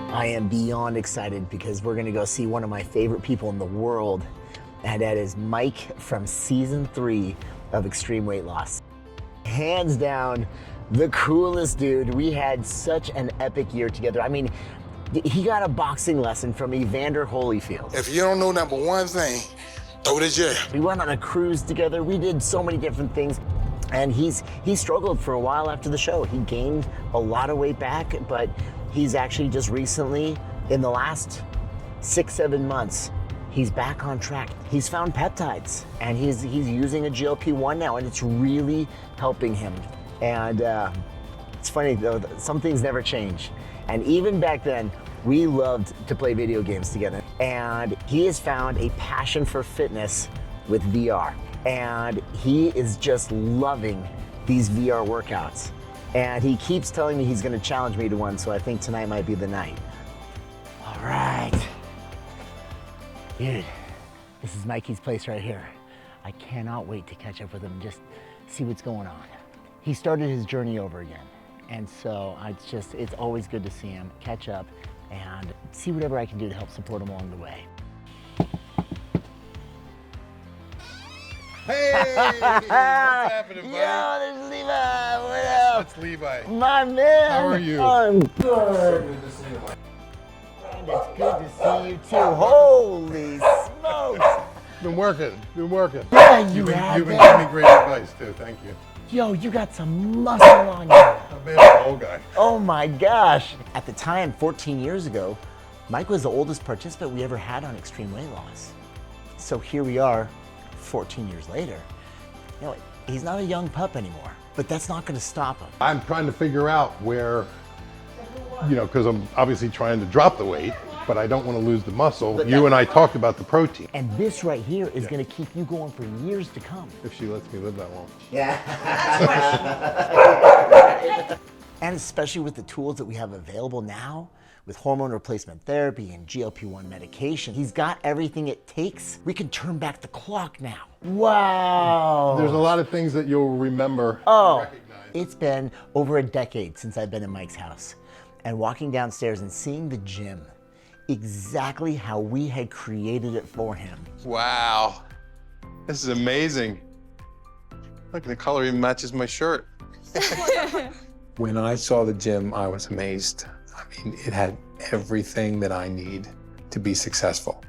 I am beyond excited because we're gonna go see one of my favorite people in the world, and that is Mike from season 3 of Extreme Weight Loss. Hands down, the coolest dude. We had such an epic year together. I mean, he got a boxing lesson from Evander Holyfield. If you don't know number one thing, throw the jab. We went on a cruise together. We did so many different things. And he struggled for a while after the show. He gained a lot of weight back, but he's actually just recently, in the last 6-7 months, he's back on track. He's found peptides, and he's using a GLP1 now, and it's really helping him. And it's funny though, some things never change. And even back then, we loved to play video games together. And he has found a passion for fitness with VR. And he is just loving these VR workouts. And he keeps telling me he's gonna challenge me to one, so I think tonight might be the night. All right. Dude, this is Mikey's place right here. I cannot wait to catch up with him and just see what's going on. He started his journey over again. And so it's always good to see him, catch up, and see whatever I can do to help support him along the way. Hey, what's happening, buddy? Yo, there's Levi. What up? It's Levi. My man. How are you? I'm good. And it's good to see you too. Holy smokes. Been working. Yeah, You've been have giving that. me great advice too. Thank you. Yo, you got some muscle on you. I've been an old guy. Oh my gosh. At the time, 14 years ago, Mike was the oldest participant we ever had on Extreme Weight Loss. So here we are, 14 years later. You know, he's not a young pup anymore, but that's not gonna stop him. I'm trying to figure out where, because I'm obviously trying to drop the weight, but I don't want to lose the muscle. You and I talked about the protein. And this right here is gonna keep you going for years to come. If she lets me live that long. Yeah. And especially with the tools that we have available now, with hormone replacement therapy and GLP1 medication, he's got everything it takes. We can turn back the clock now. Wow. There's a lot of things that you'll remember. Oh, Recognize. it's been over a decade since I've been in Mike's house. And walking downstairs and seeing the gym exactly how we had created it for him. Wow, this is amazing. Look, the color even matches my shirt. When I saw the gym, I was amazed. I mean, it had everything that I need to be successful.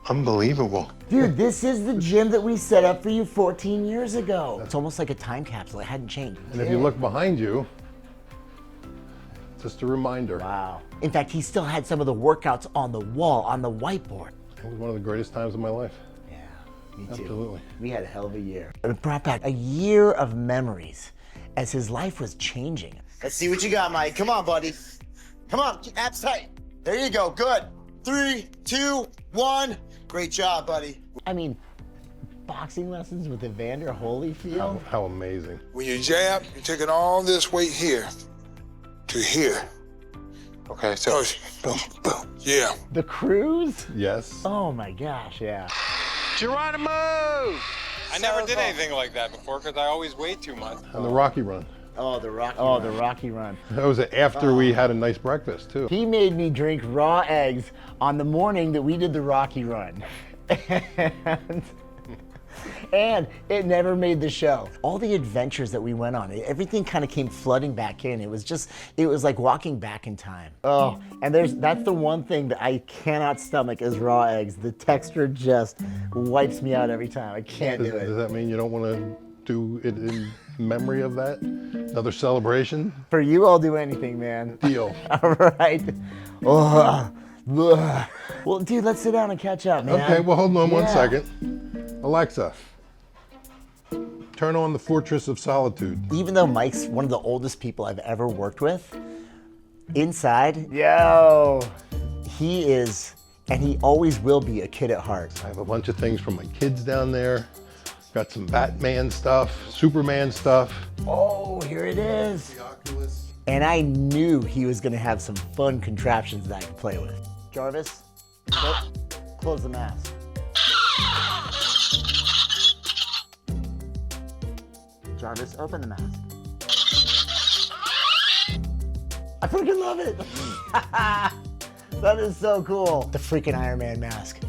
Unbelievable. Dude, this is the gym that we set up for you 14 years ago. It's almost like a time capsule. It hadn't changed. And if you look behind you, just a reminder. Wow. In fact, he still had some of the workouts on the wall, on the whiteboard. It was one of the greatest times of my life. Yeah, me too. Absolutely. We had a hell of a year. It brought back a year of memories as his life was changing. Let's see what you got, Mike. Come on, buddy. Come on, abs tight. There you go, good. 3, 2, 1. Great job, buddy. I mean, boxing lessons with Evander Holyfield. How amazing. When you jab, you're taking all this weight here to here. Okay, so Boom, boom. Yeah. The cruise? Yes. Oh my gosh, yeah. Geronimo! I never did cool. anything like that before because I always weigh too much. And the Rocky Run. Oh, the Rocky Run. That was after we had a nice breakfast too. He made me drink raw eggs on the morning that we did the Rocky Run. And it never made the show. All the adventures that we went on, everything kind of came flooding back in. It was like walking back in time. Oh, and that's the one thing that I cannot stomach is raw eggs. The texture just wipes me out every time. I can't do Does it. that mean you don't want to do it in memory of that? Another celebration? For you, I'll do anything, man. Deal. All right. Oh, ugh. Well, dude, let's sit down and catch up, man. Okay, well, hold on one Yeah. second. Alexa, turn on the Fortress of Solitude. Even though Mike's one of the oldest people I've ever worked with, inside, yo, he is, and he always will be a kid at heart. I have a bunch of things from my kids down there. Got some Batman stuff, Superman stuff. Oh, here it is. The Oculus. And I knew he was gonna have some fun contraptions that I could play with. Jarvis, close the mask. Jarvis, open the mask. I freaking love it. That is so cool. The freaking Iron Man mask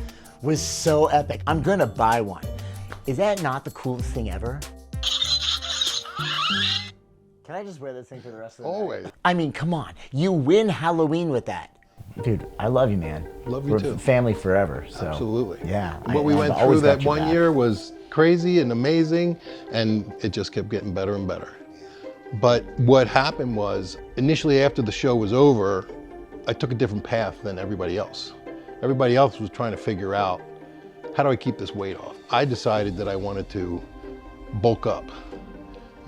was so epic. I'm gonna buy one. Is that not the coolest thing ever? Can I just wear this thing for the rest of the Always. night? I mean, come on. You win Halloween with that. Dude, I love you, man. Love you We're too. family forever. So. Absolutely. Yeah. What we I've went always through that got your one back. year was crazy and amazing, and it just kept getting better and better. But what happened was, initially after the show was over, I took a different path than everybody else. Everybody else was trying to figure out, how do I keep this weight off? I decided that I wanted to bulk up,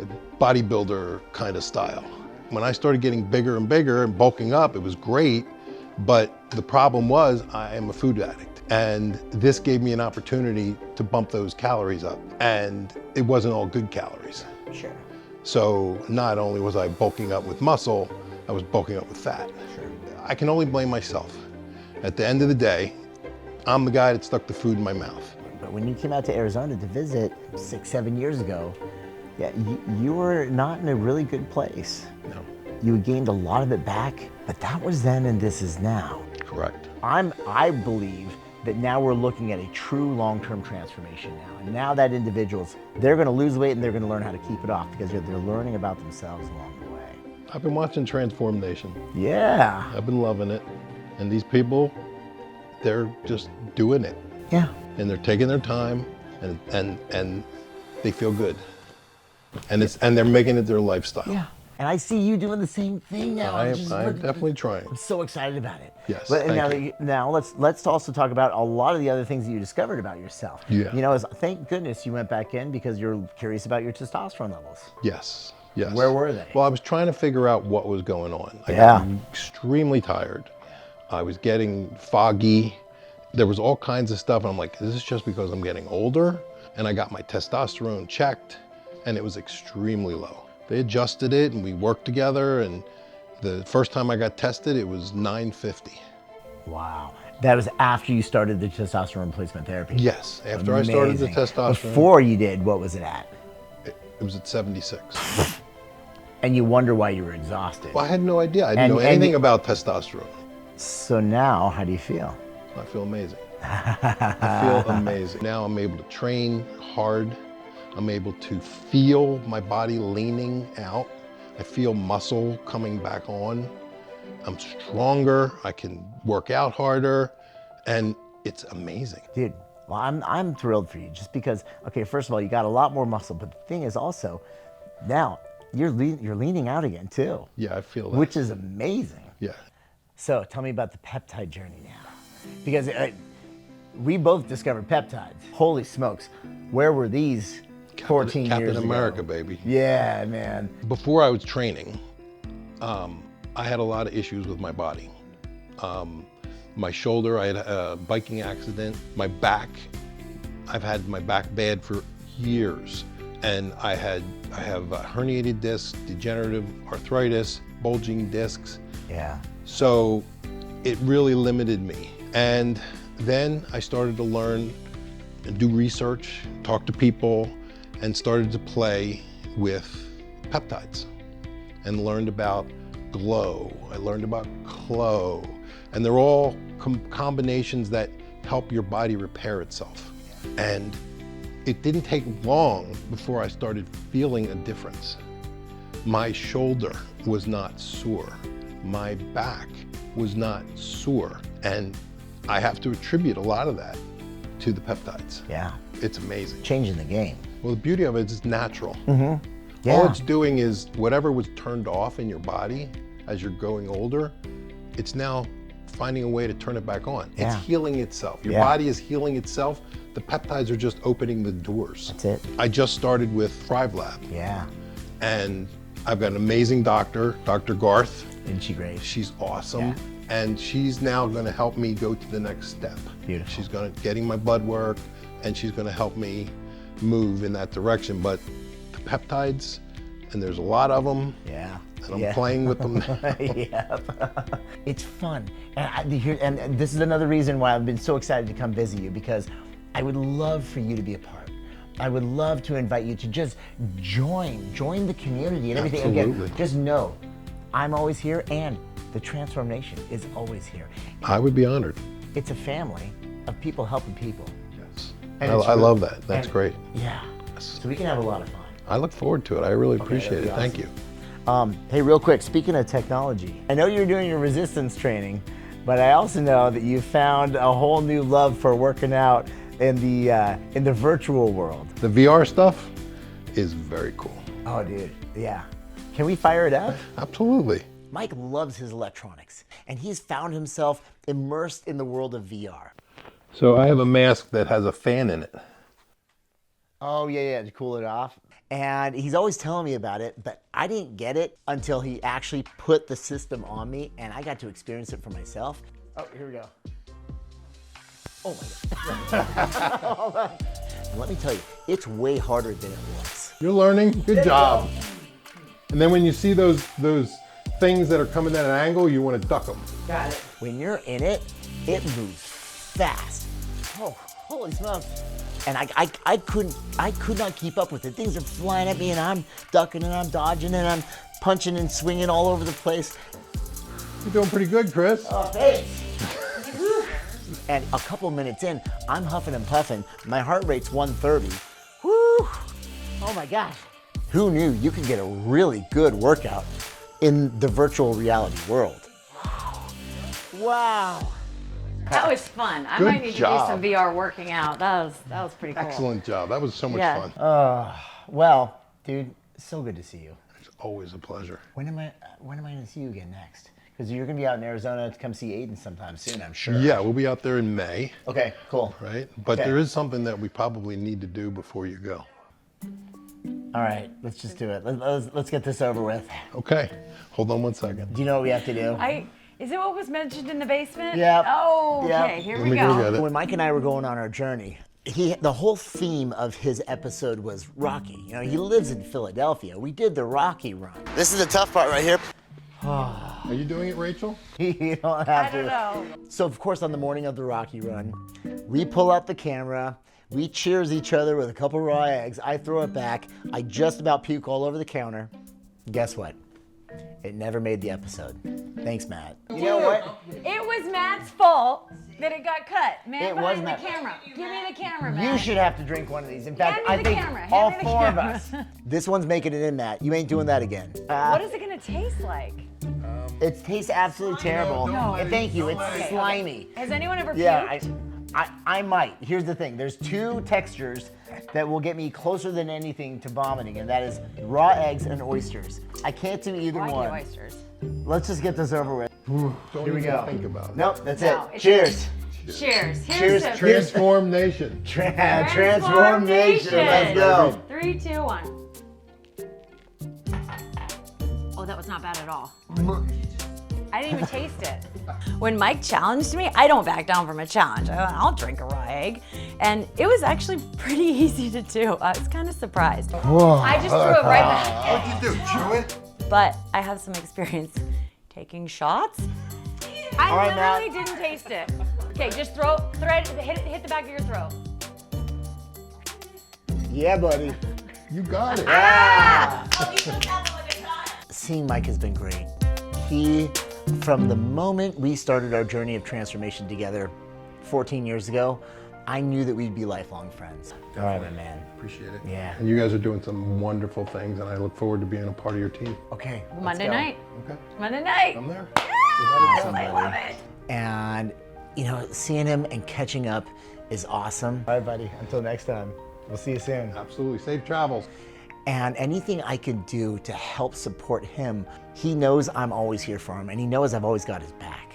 a bodybuilder kind of style. When I started getting bigger and bigger and bulking up, it was great, but the problem was I am a food addict. And this gave me an opportunity to bump those calories up. And it wasn't all good calories. Sure. So not only was I bulking up with muscle, I was bulking up with fat. Sure. I can only blame myself. At the end of the day, I'm the guy that stuck the food in my mouth. But when you came out to Arizona to visit 6-7 years ago, yeah, you were not in a really good place. No. You gained a lot of it back, but that was then and this is now. Correct. I believe that now we're looking at a true long-term transformation now. And now that individuals, they're gonna lose weight and they're gonna learn how to keep it off because they're learning about themselves along the way. I've been watching Transform Nation. Yeah. I've been loving it. And these people, they're just doing it. Yeah. And they're taking their time and they feel good. And they're making it their lifestyle. Yeah. And I see you doing the same thing now. I'm Just definitely trying. I'm so excited about it. Yes, But thank you. now let's also talk about a lot of the other things that you discovered about yourself. Yeah. You know, thank goodness you went back in because you're curious about your testosterone levels. Yes, yes. Where were they? Well, I was trying to figure out what was going on. I Yeah. got extremely tired. I was getting foggy. There was all kinds of stuff. And I'm like, is this just because I'm getting older? And I got my testosterone checked and it was extremely low. They adjusted it and we worked together, and the first time I got tested, it was 950. Wow. That was after you started the testosterone replacement therapy. Yes, after I started the Amazing. testosterone, Before you did, what was it at? it was at 76. And you wonder why you were exhausted. Well, I had no idea. I didn't know And anything about testosterone. So now, how do you feel? I feel amazing. I feel amazing. Now I'm able to train hard. I'm able to feel my body leaning out. I feel muscle coming back on. I'm stronger. I can work out harder, and it's amazing. Dude, well, I'm thrilled for you just because, okay, first of all, you got a lot more muscle, but the thing is also, now you're leaning out again too. Yeah, I feel that. Which is amazing. Yeah. So tell me about the peptide journey now. Because we both discovered peptides. Holy smokes, where were these 14 years Captain ago? America, baby. Yeah, man. Before I was training, I had a lot of issues with my body. My shoulder, I had a biking accident. My back, I've had my back bad for years. And I have herniated discs, degenerative arthritis, bulging discs. Yeah. So it really limited me. And then I started to learn and do research, talk to people, and started to play with peptides and learned about glow. I learned about Clo, and they're all combinations that help your body repair itself. And it didn't take long before I started feeling a difference. My shoulder was not sore. My back was not sore. And I have to attribute a lot of that to the peptides. Yeah. It's amazing. Changing the game. Well, the beauty of it is it's natural. Yeah. All it's doing is whatever was turned off in your body as you're growing older, it's now finding a way to turn it back on. Yeah. It's healing itself. Your Yeah. body is healing itself. The peptides are just opening the doors. That's it. I just started with Thrivelab, Yeah. and I've got an amazing doctor, Dr. Garth. Isn't she great? She's awesome. Yeah. And she's now going to help me go to the next step. Beautiful. She's going to getting my blood work, and she's going to help me move in that direction. But the peptides, and there's a lot of them, Yeah. and I'm playing with them now. Yeah. It's fun. And this is another reason why I've been so excited to come visit you, because I would love for you to be a part. I would love to invite you to just join the community and everything. Absolutely. Again, just know, I'm always here, and the transformation is always here. I would be honored. It's a family of people helping people. Yes. And I it's love that. That's and- great. Yeah. So we can have a lot of fun. I look forward to it. I really appreciate it. that'd be Thank you. Hey, real quick, speaking of technology, I know you're doing your resistance training, but I also know that you found a whole new love for working out in the virtual world. The VR stuff is very cool. Oh, dude, yeah. Can we fire it up? Absolutely. Mike loves his electronics, and he's found himself immersed in the world of VR. So I have a mask that has a fan in it. Oh, yeah, to cool it off. And he's always telling me about it, but I didn't get it until he actually put the system on me, and I got to experience it for myself. Oh, here we go. Oh my God. Hold on. And let me tell you, it's way harder than it looks. You're learning. Good job. And then when you see those things that are coming at an angle, you want to duck them. Got it. When you're in it, it moves fast. Oh, holy smokes. And I could not keep up with it. Things are flying at me, and I'm ducking and I'm dodging and I'm punching and swinging all over the place. You're doing pretty good, Chris. Oh, thanks. And a couple minutes in, I'm huffing and puffing. My heart rate's 130. Woo! Oh my gosh. Who knew you could get a really good workout in the virtual reality world? Wow. That was fun. I Good might need job. to do some VR working out. That was pretty cool. Excellent job. That was so much Yeah. fun. Well, dude, so good to see you. It's always a pleasure. When am I going to see you again next? Because you're going to be out in Arizona to come see Aiden sometime soon, I'm sure. Yeah, we'll be out there in May, Okay, cool. right? But Okay. there is something that we probably need to do before you go. All right, let's just do it. Let's get this over with. Okay. Hold on one second. Do you know what we have to do? Is it what was mentioned in the basement? Yep. Oh, okay. Yep. Here Let we me go go. get it. When Mike and I were going on our journey, the whole theme of his episode was Rocky. You know, he lives in Philadelphia. We did the Rocky run. This is the tough part right here. Are you doing it, Rachel? You don't have I to. don't know. So, of course, on the morning of the Rocky run, we pull out the camera, we cheers each other with a couple raw eggs. I throw it back. I just about puke all over the counter. Guess what? It never made the episode. Thanks, Matt. You know what? It was Matt's fault that it got cut. Man It was behind Matt. the camera. Give me the camera, Matt. You should have to drink one of these. In fact, Hand me I the think camera. Hand all me the four of camera. us. This one's making it in, Matt. You ain't doing that again. What is it gonna taste like? It tastes absolutely terrible. No. And thank you. It's Okay. slimy. Has anyone ever Yeah, puked? I might. Here's the thing. There's two textures that will get me closer than anything to vomiting, and that is raw eggs and oysters. I can't do either I like one. the oysters. Let's just get this over with. Don't Here we even go. think about it. Nope, that's No, it. it's- Cheers. Cheers. Cheers. Here's to Transform Nation. Transformation. Let's go. 3, 2, 1. Oh, that was not bad at all. I didn't even taste it. When Mike challenged me, I don't back down from a challenge. I'll drink a raw egg. And it was actually pretty easy to do. I was kind of surprised. I just threw it right back. What'd you do? Chew it? But I have some experience taking shots. I All right, literally Matt. didn't taste it. Okay, just hit the back of your throat. Yeah, buddy. You got it. Seeing Mike has been great. From the moment we started our journey of transformation together 14 years ago, I knew that we'd be lifelong friends. All right, my man. Appreciate it. Yeah. And you guys are doing some wonderful things, and I look forward to being a part of your team. Okay. let's Monday go. night. Okay. Monday night. I'm there. Yes, I love it. And, you know, seeing him and catching up is awesome. All right, buddy. Until next time. We'll see you soon. Absolutely. Safe travels. And anything I can do to help support him, he knows I'm always here for him, and he knows I've always got his back.